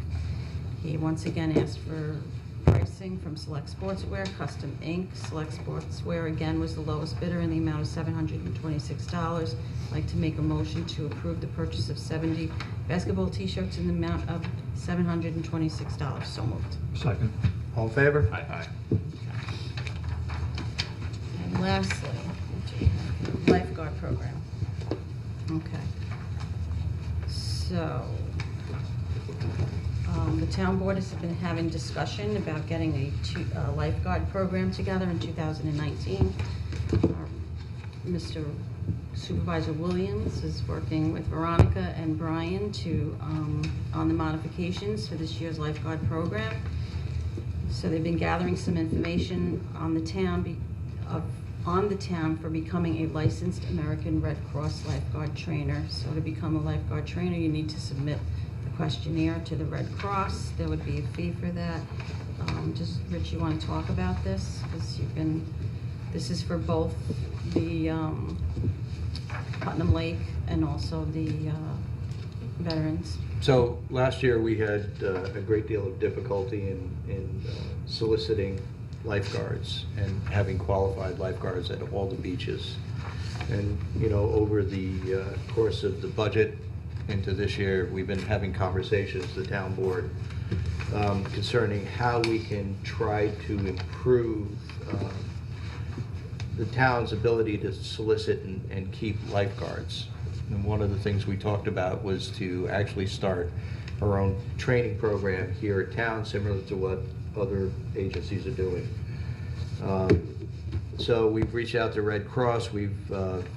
He once again asked for pricing from Select Sportswear, Custom Ink. Select Sportswear again was the lowest bidder in the amount of $726. I'd like to make a motion to approve the purchase of 70 basketball t-shirts in the amount of $726. So moved. Second. All in favor? Aye. And lastly, lifeguard program. Okay. So, the town board has been having discussion about getting a lifeguard program together in 2019. Mr. Supervisor Williams is working with Veronica and Brian on the modifications for this year's lifeguard program. So they've been gathering some information on the town on the town for becoming a licensed American Red Cross lifeguard trainer. So to become a lifeguard trainer, you need to submit the questionnaire to the Red Cross. There would be a fee for that. Just, Rich, you want to talk about this? Because this is for both the Putnam Lake and also the veterans. So last year, we had a great deal of difficulty in soliciting lifeguards and having qualified lifeguards at all the beaches. And, you know, over the course of the budget into this year, we've been having conversations, the town board, concerning how we can try to improve the town's ability to solicit and keep lifeguards. And one of the things we talked about was to actually start our own training program here at town, similar to what other agencies are doing. So we've reached out to Red Cross. We've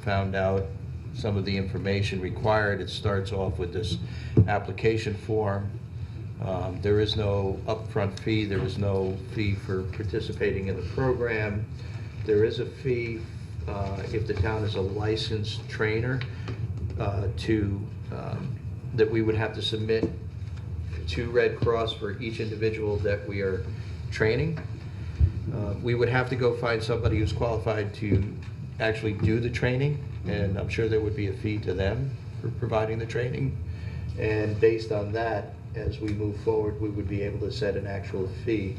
found out some of the information required. It starts off with this application form. There is no upfront fee. There is no fee for participating in the program. There is a fee if the town is a licensed trainer that we would have to submit to Red Cross for each individual that we are training. We would have to go find somebody who's qualified to actually do the training, and I'm sure there would be a fee to them for providing the training. And based on that, as we move forward, we would be able to set an actual fee.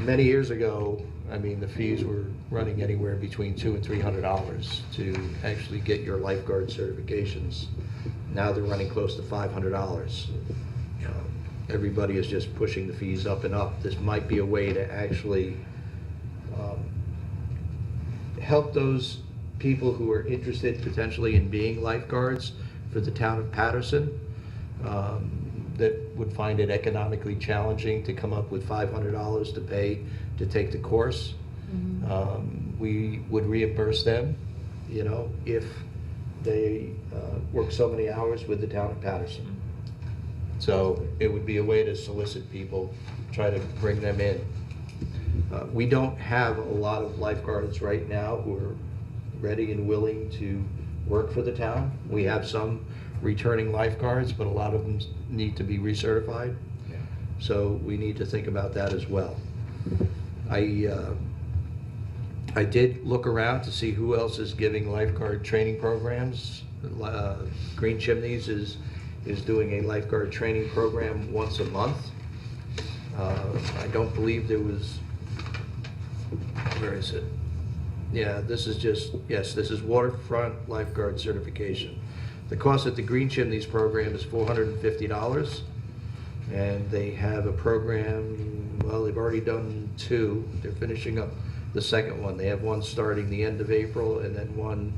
Many years ago, I mean, the fees were running anywhere between $200 and $300 to actually get your lifeguard certifications. Now they're running close to $500. Everybody is just pushing the fees up and up. This might be a way to actually help those people who are interested potentially in being lifeguards for the town of Patterson, that would find it economically challenging to come up with $500 to pay to take the course. We would reimburse them, you know, if they work so many hours with the town of Patterson. So it would be a way to solicit people, try to bring them in. We don't have a lot of lifeguards right now who are ready and willing to work for the town. We have some returning lifeguards, but a lot of them need to be recertified. Yeah. So we need to think about that as well. I did look around to see who else is giving lifeguard training programs. Green Chimneys is doing a lifeguard training program once a month. I don't believe there was, where is it? Yeah, this is just, yes, this is waterfront lifeguard certification. The cost at the Green Chimneys program is $450, and they have a program, well, they've already done 2. They're finishing up the second one. They have one starting the end of April and then one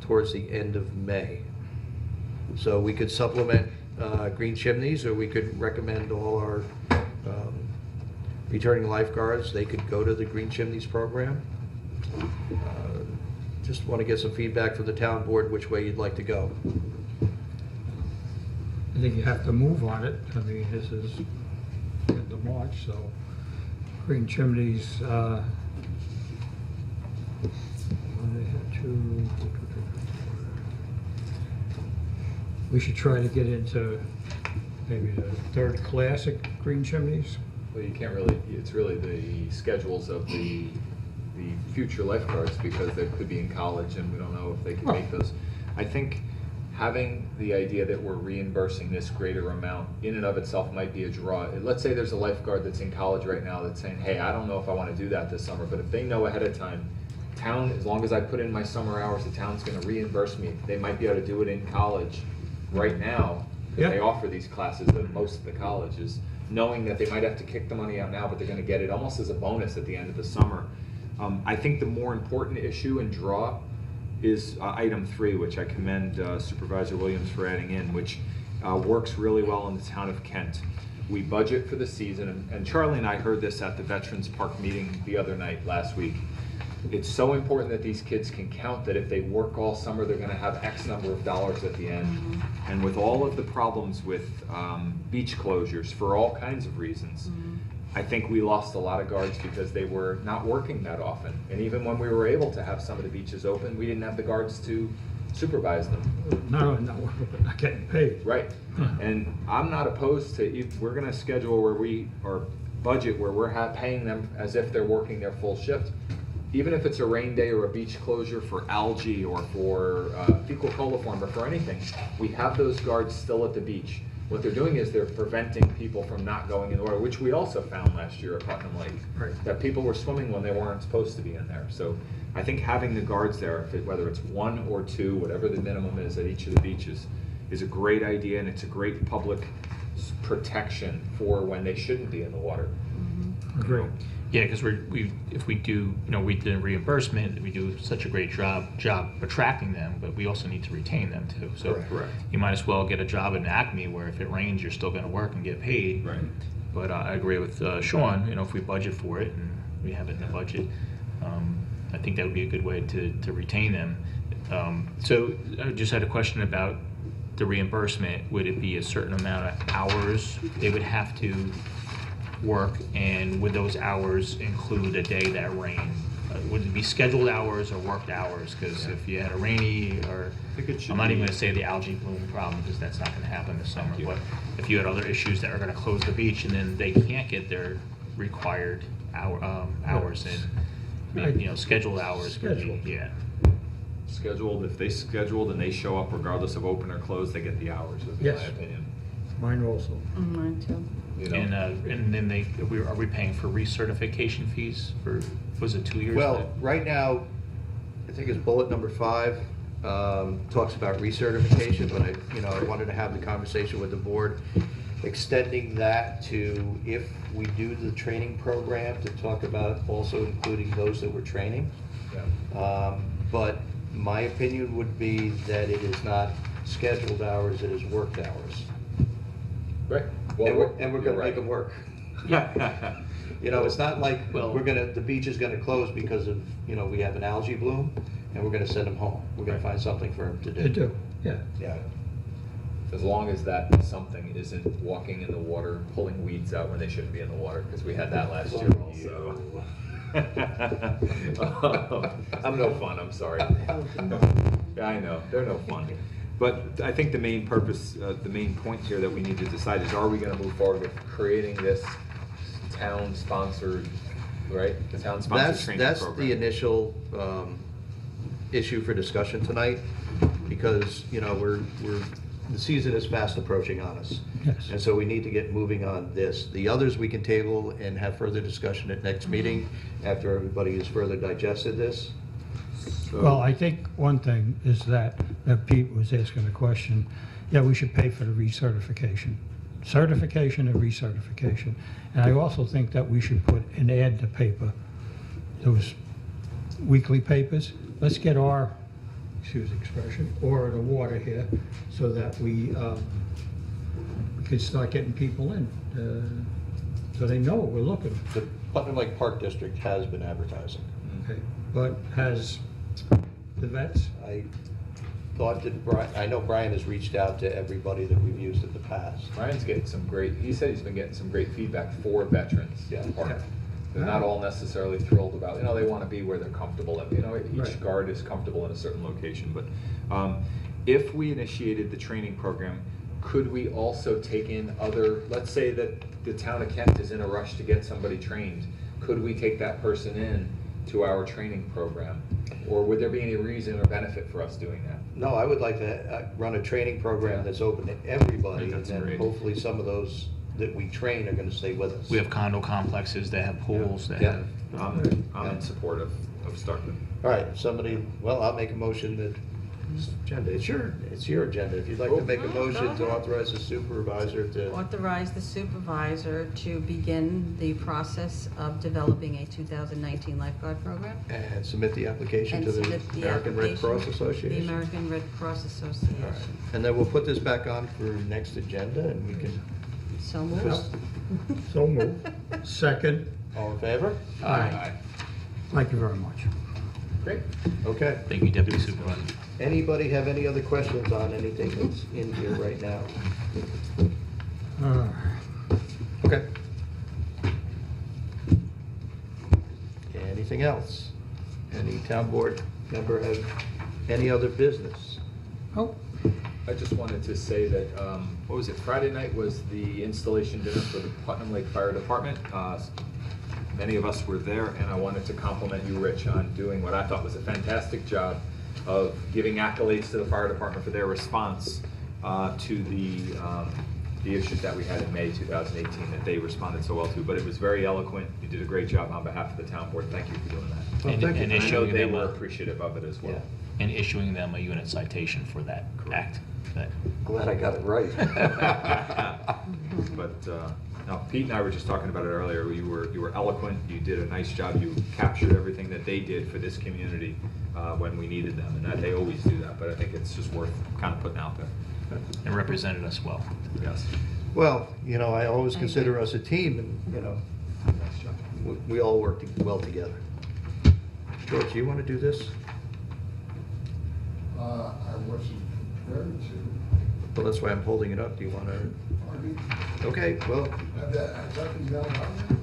towards the end of May. So we could supplement Green Chimneys, or we could recommend all our returning lifeguards. They could go to the Green Chimneys program. Just want to get some feedback from the town board which way you'd like to go. I think you have to move on it. I mean, this is end of March, so Green Chimneys, they had to, we should try to get into maybe the 3rd class at Green Chimneys. Well, you can't really, it's really the schedules of the future lifeguards, because they could be in college and we don't know if they can make those. I think having the idea that we're reimbursing this greater amount in and of itself might be a draw. Let's say there's a lifeguard that's in college right now that's saying, hey, I don't know if I want to do that this summer, but if they know ahead of time, town, as long as I put in my summer hours, the town's going to reimburse me. They might be able to do it in college right now, because Yeah. they offer these classes at most of the colleges, knowing that they might have to kick the money out now, but they're going to get it almost as a bonus at the end of the summer. I think the more important issue and draw is item 3, which I commend Supervisor Williams for adding in, which works really well in the town of Kent. We budget for the season, and Charlie and I heard this at the Veterans Park meeting the other night last week. It's so important that these kids can count that if they work all summer, they're going to have X number of dollars at the end. And with all of the problems with beach closures for all kinds of reasons, I think we lost a lot of guards because they were not working that often. And even when we were able to have some of the beaches open, we didn't have the guards to supervise them. Not only not working, but not getting paid. Right. And I'm not opposed to, if we're gonna schedule where or budget where we're paying them as if they're working their full shift. Even if it's a rain day or a beach closure for algae or for fecal coliform or for anything, we have those guards still at the beach. What they're doing is they're preventing people from not going in the water, which we also found last year at Putnam Lake. Right. That people were swimming when they weren't supposed to be in there. So I think having the guards there, whether it's 1 or 2, whatever the minimum is at each of the beaches, is a great idea, and it's a great public protection for when they shouldn't be in the water. Agree. Yeah, because if we do, we did reimbursement, we do such a great job attracting them, but we also need to retain them too. So Correct. you might as well get a job in Acme where if it rains, you're still going to work and get paid. Right. But I agree with Sean, if we budget for it and we have it in the budget, I think that would be a good way to retain them. So I just had a question about the reimbursement. Would it be a certain amount of hours they would have to work, and would those hours include a day that rained? Would it be scheduled hours or worked hours? Because if you had a rainy, or I think it should I'm not be- even going to say the algae bloom problem, because that's not going to happen this summer. you. But if you had other issues that are going to close the beach and then they can't get their required hours in, scheduled hours would be, Scheduled. yeah. Scheduled, if they scheduled and they show up regardless of open or closed, they get the hours, is my Yes. opinion. Mine also. Mine too. You know? And then are we paying for recertification fees for, was it 2 years? Well, right now, I think it's bullet number 5, talks about recertification, but I wanted to have the conversation with the board, extending that to if we do the training program, to talk about also including those that we're training. Yeah. But my opinion would be that it is not scheduled hours, it is worked hours. Right. And we're you're gonna right. make them work. It's not like the beach is gonna close because of, we have an algae bloom, and we're gonna send them home. We're gonna find something for them to do. They do, yeah. Yeah. As long as that something isn't walking in the water, pulling weeds out when they shouldn't be in the water, because we had that last year also. I'm no fun, I'm sorry. Yeah, I know, they're no fun. But I think the main purpose, the main point here that we need to decide is, are we gonna move forward with creating this town-sponsored, right? The town-sponsored training That's program? the initial issue for discussion tonight, because, the season is fast approaching on us. Yes. And so we need to get moving on this. The others we can table and have further discussion at next meeting, after everybody has further digested this. So- Well, I think one thing is that Pete was asking the question, yeah, we should pay for the recertification. Certification and recertification. And I also think that we should put an ad to paper, those weekly papers. Let's get our, excuse the expression, oar in the water here, so that we could start getting people in, so they know we're looking. The Putnam Lake Park District has been advertising. Okay, but has the vets? I thought that I know Brian has reached out to everybody that we've used in the past. Brian's getting he said he's been getting some great feedback for veterans. Yeah. Park. They're not all necessarily thrilled about, they want to be where they're comfortable. Each Right. guard is comfortable in a certain location, but if we initiated the training program, could we also take in let's say that the town of Kent is in a rush to get somebody trained, could we take that person in to our training program? Or would there be any reason or benefit for us doing that? No, I would like to run a training program that's open to everybody, and That's then great. hopefully some of those that we train are gonna stay with us. We have condo complexes that have pools that Yeah. have. I'm in support of starting. All right, I'll make a motion that, agenda, it's your agenda. If you'd like to make a Go motion to ahead. authorize the supervisor to, Authorize the supervisor to begin the process of developing a 2019 lifeguard program. and submit the application And to the submit the American Red application Cross to Association. The American Red Cross All right, Association. and then we'll put this back on for next agenda, and we can, So moved. So moved. Second. all in favor? Aye. Thank you very much. Great. Okay. Thank you, Deputy Supervisor. Anybody have any other questions on anything that's in here right now? Uh, Okay. Anything else? Any town board member have any other business? Oh, I just wanted to say that, what was it, Friday night was the installation dinner for the Putnam Lake Fire Department. Many of us were there, and I wanted to compliment you, Rich, on doing what I thought was a fantastic job of giving accolades to the fire department for their response to the issues that we had in May 2018 that they responded so well to. But it was very eloquent. You did a great job on behalf of the town board. Thank you for doing that. Well, thank you. And And I know issuing they them were a, appreciative of it as well. and issuing them a unit citation for that act. That- Glad I got it right. But no, Pete and I were just talking about it earlier. You were eloquent. You did a nice job. You captured everything that they did for this community when we needed them, and that they always do that. But I think it's just worth kind of putting out there. And represented us well. Yes. Well, I always consider us a team, and, we all work well together. George, you want to do this? I wasn't prepared to. Well, that's why I'm holding it up. Do you want to? Pardon? Okay, well, Have that been done already?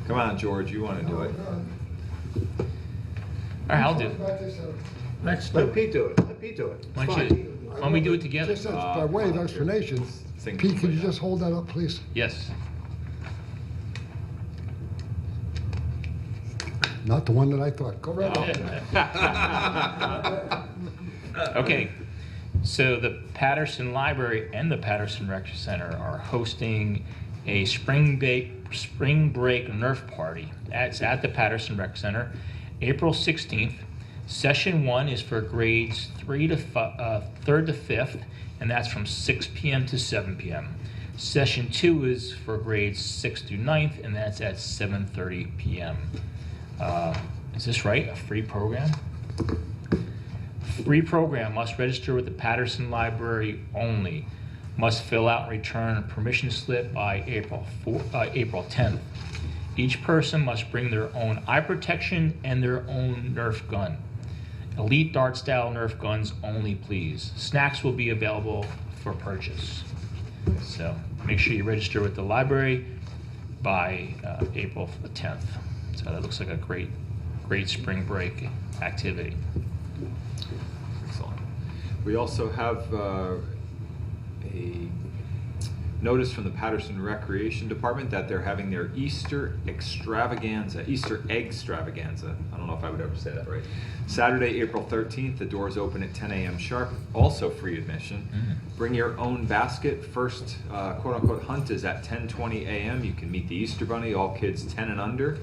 Come on, George. You want to do it? All right, I'll do it. let's do let it. Pete do it. Let Pete do it. Why It's don't fine. you, why don't we do it together? Just as by way of explanation, Sing Pete, could you somebody just hold that up, please? Yes. Not the one that I thought. Go right on. Okay, so the Patterson Library and the Patterson Rec Center are hosting a spring break Nerf party. That's at the Patterson Rec Center, April 16th. Session 1 is for grades 3rd to 5th, and that's from 6 p.m. to 7 p.m. Session 2 is for grades 6th through 9th, and that's at 7:30 p.m. Is this right? A free program? Free program must register with the Patterson Library only. Must fill out and return a permission slip by April 10th. Each person must bring their own eye protection and their own Nerf gun. Elite Dart style Nerf guns only, please. Snacks will be available for purchase. So make sure you register with the library by April 10th. So that looks like a great spring break activity. Excellent. We also have a notice from the Patterson Recreation Department that they're having their Easter egg extravaganza. I don't know if I would ever say that right. Saturday, April 13th. The doors open at 10 a.m. sharp. Also free admission. Bring your own basket. First quote-unquote hunt is at 10:20 a.m. You can meet the Easter Bunny, all kids 10 and under.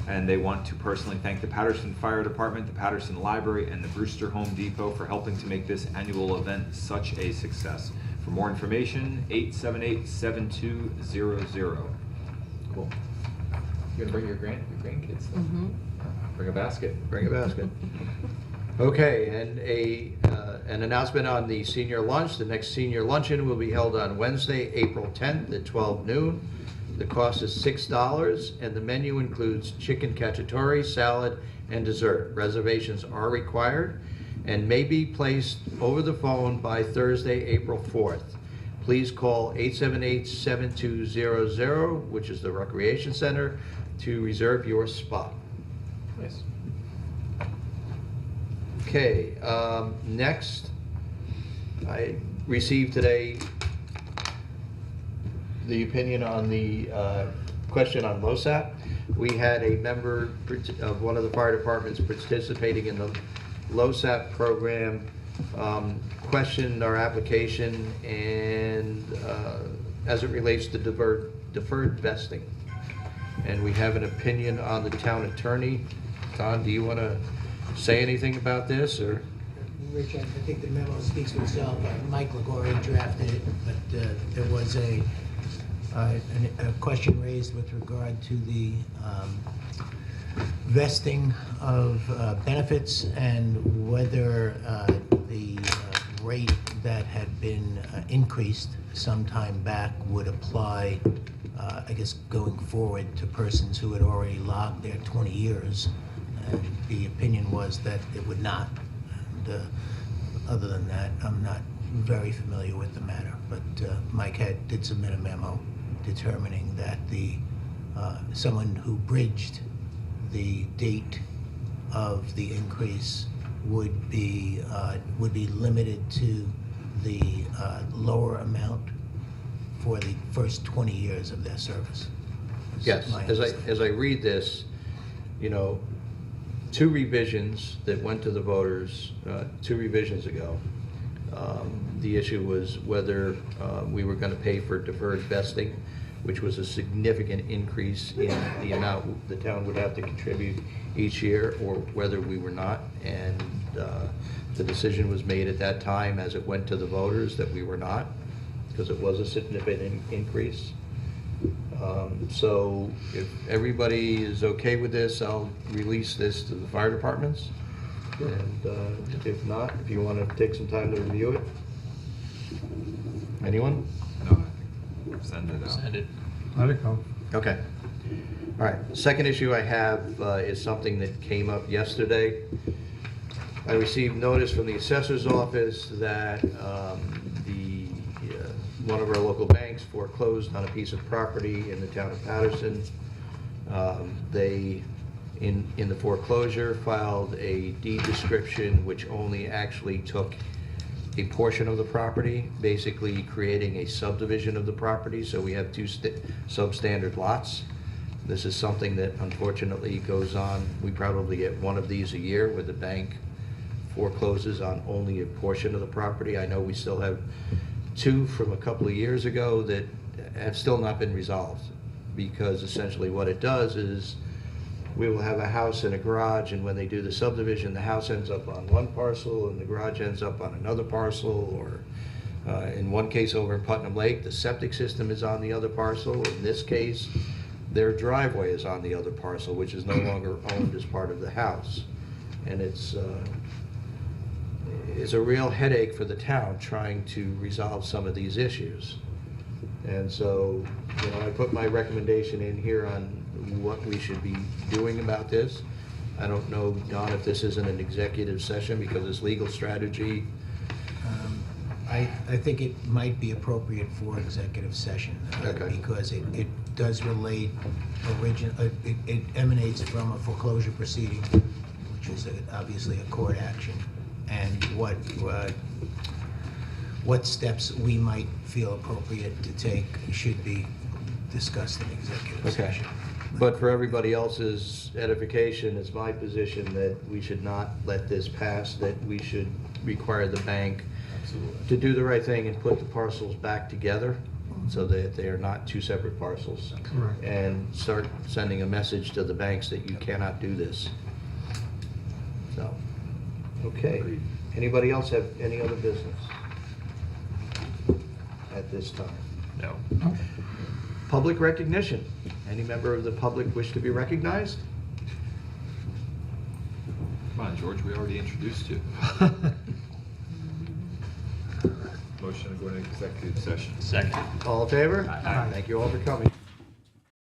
And they want to personally thank the Patterson Fire Department, the Patterson Library, and the Brewster Home Depot for helping to make this annual event such a success. For more information, 878-7200. Cool. You gonna bring your grandkids then? Bring a basket. Bring a basket. Okay, and an announcement on the senior lunch. The next senior luncheon will be held on Wednesday, April 10th at 12 noon. The cost is $6, and the menu includes chicken cacciatore, salad, and dessert. Reservations are required and may be placed over the phone by Thursday, April 4th. Please call 878-7200, which is the Recreation Center, to reserve your spot. Nice. Okay, next, I received today the opinion on the question on LoSAP. We had a member of one of the fire departments participating in the LoSAP program questioned our application and as it relates to deferred vesting. And we have an opinion on the town attorney. Don, do you want to say anything about this, or? Rich, I think the memo speaks for itself. Mike Lagore drafted it, but there was a question raised with regard to the vesting of benefits and whether the rate that had been increased some time back would apply, I guess, going forward to persons who had already logged their 20 years. And the opinion was that it would not. And, other than that, I'm not very familiar with the matter, but Mike did submit a memo determining that someone who bridged the date of the increase would be limited to the lower amount for the first 20 years of their service. Is Yes, my as understanding. I read this, you know, 2 revisions that went to the voters 2 revisions ago. The issue was whether we were going to pay for deferred vesting, which was a significant increase in the amount the town would have to contribute each year, or whether we were not. And the decision was made at that time, as it went to the voters, that we were not, because it was a significant increase. So if everybody is okay with this, I'll release this to the fire departments. And if not, if you want to take some time to review it. Anyone? No, I think send it out. Send it. Let it go. Okay. All right. Second issue I have is something that came up yesterday. I received notice from the assessor's office that one of our local banks foreclosed on a piece of property in the town of Patterson. They, in the foreclosure, filed a deed description which only actually took a portion of the property, basically creating a subdivision of the property, so we have 2 substandard lots. This is something that unfortunately goes on. We probably get one of these a year where the bank forecloses on only a portion of the property. I know we still have 2 from a couple of years ago that have still not been resolved, because essentially what it does is we will have a house and a garage, and when they do the subdivision, the house ends up on one parcel and the garage ends up on another parcel, or in one case over in Putnam Lake, the septic system is on the other parcel. In this case, their driveway is on the other parcel, which is no longer owned as part of the house. And it's a real headache for the town trying to resolve some of these issues. And so, you know, I put my recommendation in here on what we should be doing about this. I don't know, Don, if this isn't an executive session because it's legal strategy. I think it might be appropriate for executive session. Okay. Because it does relate, it emanates from a foreclosure proceeding, which is obviously a court action, and what steps we might feel appropriate to take should be discussed in executive Okay. session. But for everybody else's edification, it's my position that we should not let this pass, that we should require the bank to do the right thing and put the parcels back together so that they are not 2 separate parcels. Correct. And start sending a message to the banks that you cannot do this. So, okay. Anybody else have any other business at this time? No. Public recognition. Any member of the public wish to be recognized? Come on, George, we already introduced you. Motion to go into executive session. Second. All in favor? Aye. Thank you all for coming.